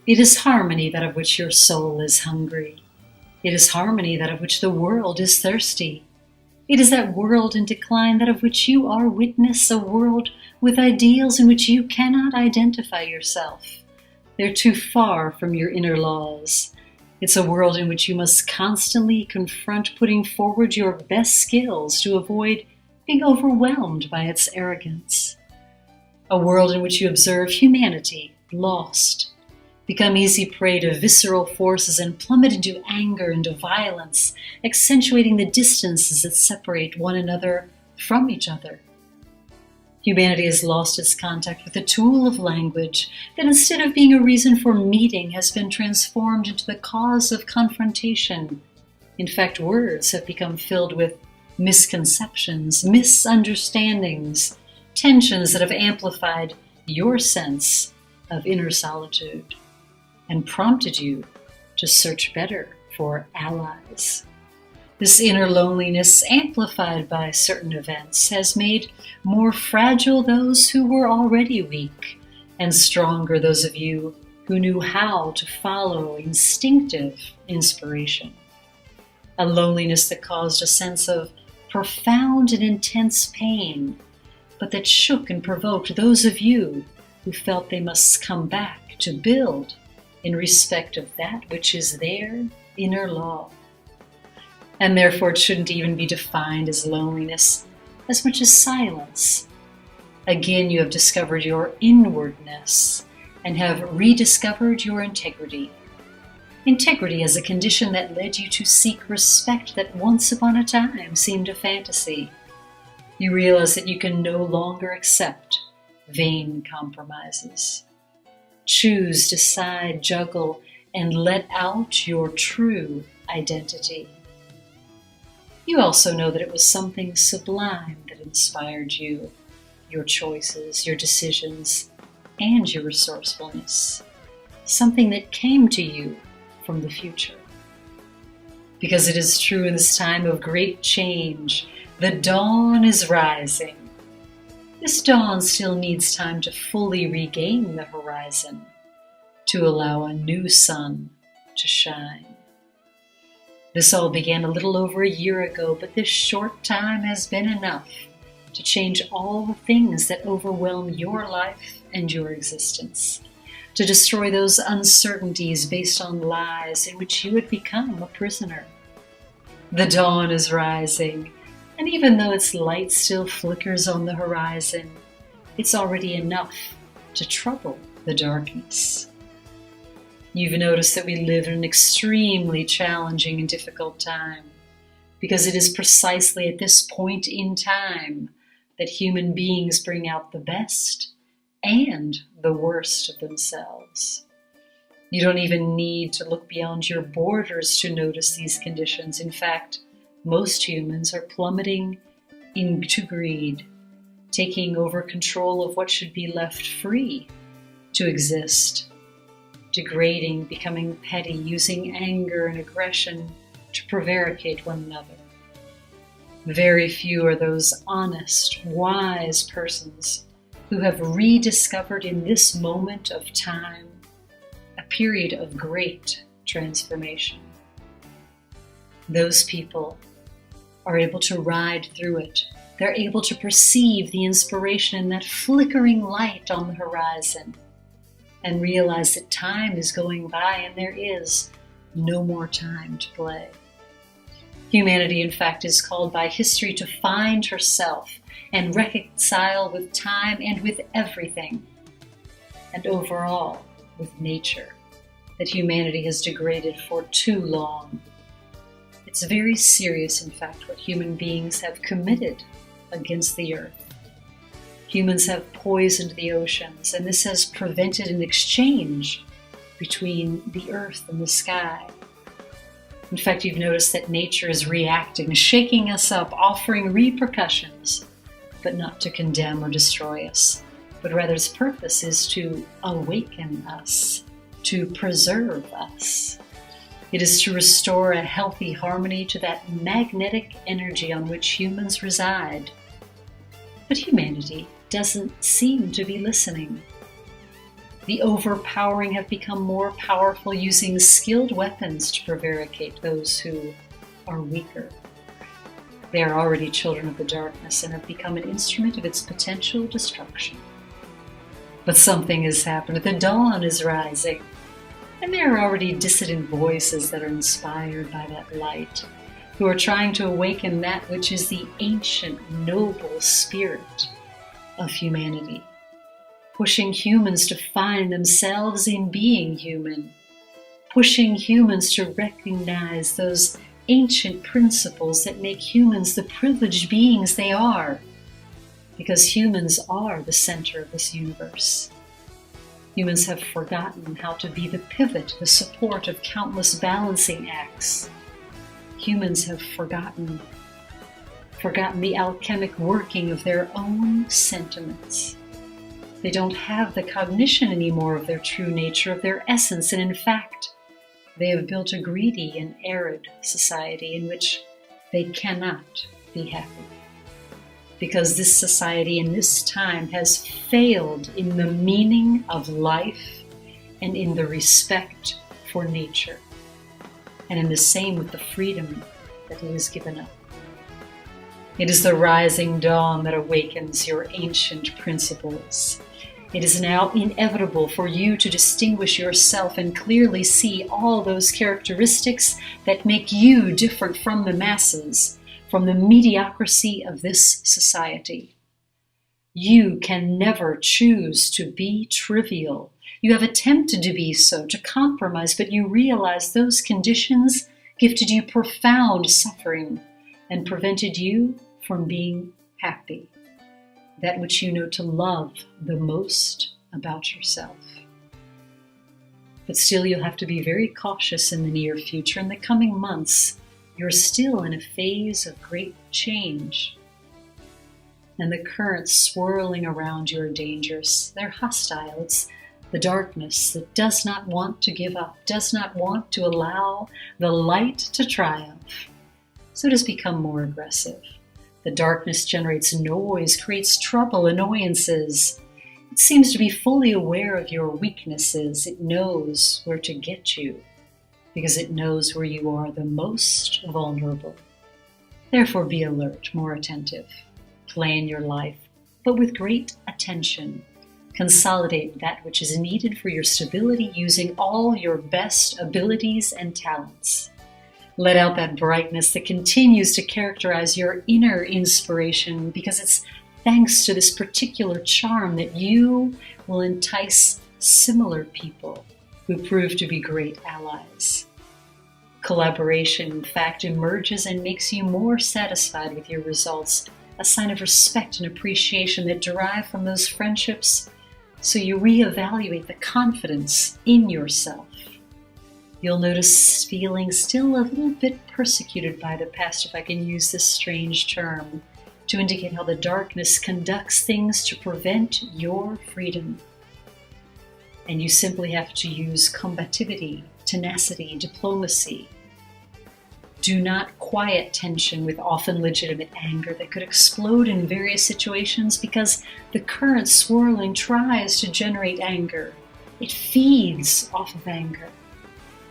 It is harmony that of which your soul is hungry. It is harmony that of which the world is thirsty. It is that world in decline that of which you are witness, a world with ideals in which you cannot identify yourself. They're too far from your inner laws. It's a world in which you must constantly confront putting forward your best skills to avoid being overwhelmed by its arrogance. A world in which you observe humanity lost, become easy prey to visceral forces and plummet into anger and violence, accentuating the distances that separate one another from each other. Humanity has lost its contact with the tool of language that, instead of being a reason for meeting, has been transformed into the cause of confrontation. In fact, words have become filled with misconceptions, misunderstandings, tensions that have amplified your sense of inner solitude and prompted you to search better for allies. This inner loneliness, amplified by certain events, has made more fragile those who were already weak, and stronger those of you who knew how to follow instinctive inspiration. A loneliness that caused a sense of profound and intense pain, but that shook and provoked those of you who felt they must come back to build in respect of that which is their inner law. And therefore it shouldn't even be defined as loneliness as much as silence. Again, you have discovered your inwardness and have rediscovered your integrity. Integrity as a condition that led you to seek respect that once upon a time seemed a fantasy. You realize that you can no longer accept vain compromises. Choose, decide, juggle, and let out your true identity. You also know that it was something sublime that inspired you, your choices, your decisions, and your resourcefulness. Something that came to you from the future. Because it is true in this time of great change, the dawn is rising. This dawn still needs time to fully regain the horizon, to allow a new sun to shine. This all began a little over a year ago, but this short time has been enough to change all the things that overwhelm your life and your existence, to destroy those uncertainties based on lies in which you had become a prisoner. The dawn is rising, and even though its light still flickers on the horizon, it's already enough to trouble the darkness. You've noticed that we live in an extremely challenging and difficult time, because it is precisely at this point in time that human beings bring out the best and the worst of themselves. You don't even need to look beyond your borders to notice these conditions. In fact, most humans are plummeting into greed, taking over control of what should be left free to exist, degrading, becoming petty, using anger and aggression to prevaricate one another. Very few are those honest, wise persons who have rediscovered in this moment of time a period of great transformation. Those people are able to ride through it. They're able to perceive the inspiration in that flickering light on the horizon and realize that time is going by and there is no more time to play. Humanity, in fact, is called by history to find herself and reconcile with time and with everything, and overall with nature, that humanity has degraded for too long. It's very serious, in fact, what human beings have committed against the earth. Humans have poisoned the oceans, and this has prevented an exchange between the earth and the sky. In fact, you've noticed that nature is reacting, shaking us up, offering repercussions, but not to condemn or destroy us, but rather its purpose is to awaken us, to preserve us. It is to restore a healthy harmony to that magnetic energy on which humans reside. But humanity doesn't seem to be listening. The overpowering have become more powerful, using skilled weapons to prevaricate those who are weaker. They are already children of the darkness and have become an instrument of its potential destruction. But something has happened. The dawn is rising, and there are already dissident voices that are inspired by that light, who are trying to awaken that which is the ancient, noble spirit of humanity, pushing humans to find themselves in being human, pushing humans to recognize those ancient principles that make humans the privileged beings they are, because humans are the center of this universe. Humans have forgotten how to be the pivot, the support of countless balancing acts. Humans have forgotten the alchemic working of their own sentiments. They don't have the cognition anymore of their true nature, of their essence, and in fact, they have built a greedy and arid society in which they cannot be happy. Because this society in this time has failed in the meaning of life and in the respect for nature, and in the same with the freedom that it has given up. It is the rising dawn that awakens your ancient principles. It is now inevitable for you to distinguish yourself and clearly see all those characteristics that make you different from the masses, from the mediocrity of this society. You can never choose to be trivial. You have attempted to be so, to compromise, but you realize those conditions gifted you profound suffering and prevented you from being happy, that which you know to love the most about yourself. But still, you'll have to be very cautious in the near future. In the coming months, you're still in a phase of great change. And the currents swirling around you are dangerous. They're hostile. It's the darkness that does not want to give up, does not want to allow the light to triumph. So it has become more aggressive. The darkness generates noise, creates trouble, annoyances. It seems to be fully aware of your weaknesses. It knows where to get you, because it knows where you are the most vulnerable. Therefore, be alert, more attentive. Plan your life, but with great attention. Consolidate that which is needed for your stability using all your best abilities and talents. Let out that brightness that continues to characterize your inner inspiration, because it's thanks to this particular charm that you will entice similar people who prove to be great allies. Collaboration, in fact, emerges and makes you more satisfied with your results, a sign of respect and appreciation that derive from those friendships, so you reevaluate the confidence in yourself. You'll notice feeling still a little bit persecuted by the past, if I can use this strange term, to indicate how the darkness conducts things to prevent your freedom. And you simply have to use combativity, tenacity, diplomacy. Do not quiet tension with often legitimate anger that could explode in various situations, because the current swirling tries to generate anger. It feeds off of anger.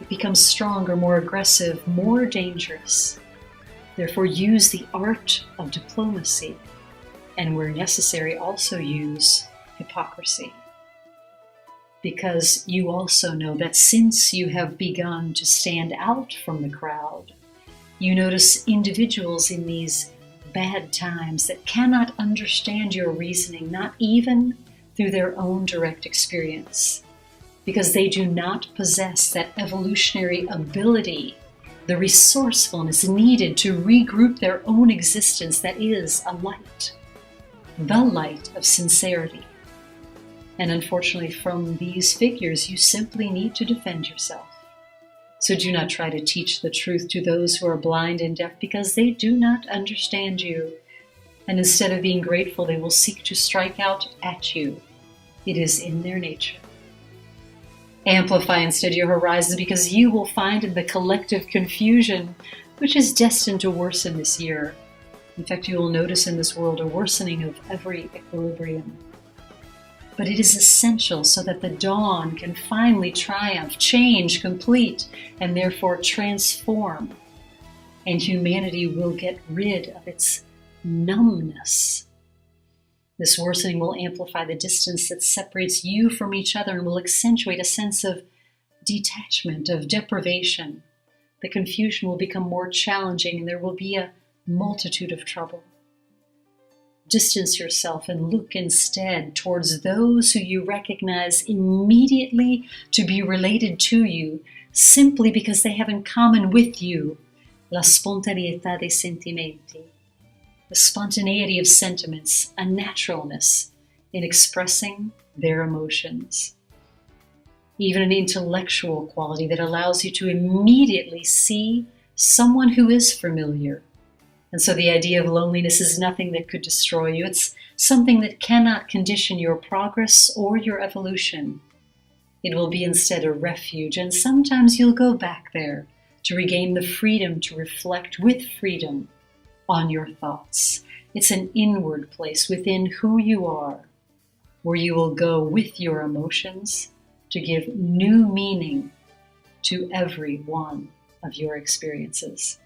It becomes stronger, more aggressive, more dangerous. Therefore, use the art of diplomacy, and where necessary, also use hypocrisy. Because you also know that since you have begun to stand out from the crowd, you notice individuals in these bad times that cannot understand your reasoning, not even through their own direct experience, because they do not possess that evolutionary ability, the resourcefulness needed to regroup their own existence that is a light, the light of sincerity. And unfortunately, from these figures, you simply need to defend yourself. So do not try to teach the truth to those who are blind and deaf, because they do not understand you. And instead of being grateful, they will seek to strike out at you. It is in their nature. Amplify instead your horizons, because you will find in the collective confusion, which is destined to worsen this year. In fact, you will notice in this world a worsening of every equilibrium. but it is essential so that the dawn can finally triumph, change, complete, and therefore transform. And humanity will get rid of its numbness. This worsening will amplify the distance that separates you from each other and will accentuate a sense of detachment, of deprivation. The confusion will become more challenging and there will be a multitude of trouble. Distance yourself and look instead towards those who you recognize immediately to be related to you simply because they have in common with you la spontaneità dei sentimenti, the spontaneity of sentiments, a naturalness in expressing their emotions. Even an intellectual quality that allows you to immediately see someone who is familiar. And so the idea of loneliness is nothing that could destroy you. It's something that cannot condition your progress or your evolution. It will be instead a refuge, and sometimes you'll go back there to regain the freedom to reflect with freedom on your thoughts. It's an inward place within who you are, where you will go with your emotions to give new meaning to every one of your experiences.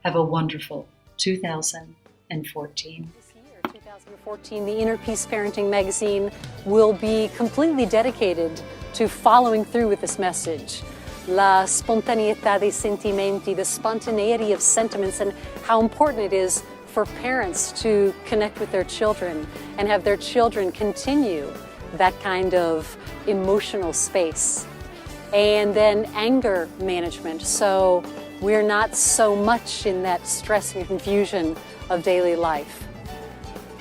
Have a wonderful 2014. This year, 2014, the Inner Peace Parenting magazine will be completely dedicated to following through with this message. La spontaneità dei sentimenti, the spontaneity of sentiments, and how important it is for parents to connect with their children and have their children continue that kind of emotional space. And then anger management, so we're not so much in that stress and confusion of daily life.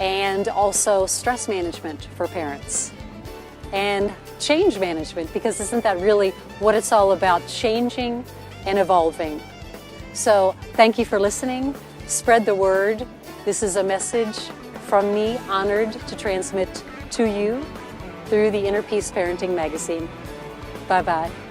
And also stress management for parents. And change management, because isn't that really what it's all about, changing and evolving? So thank you for listening. Spread the word. This is a message from me, honored to transmit to you through the Inner Peace Parenting magazine. Bye-bye.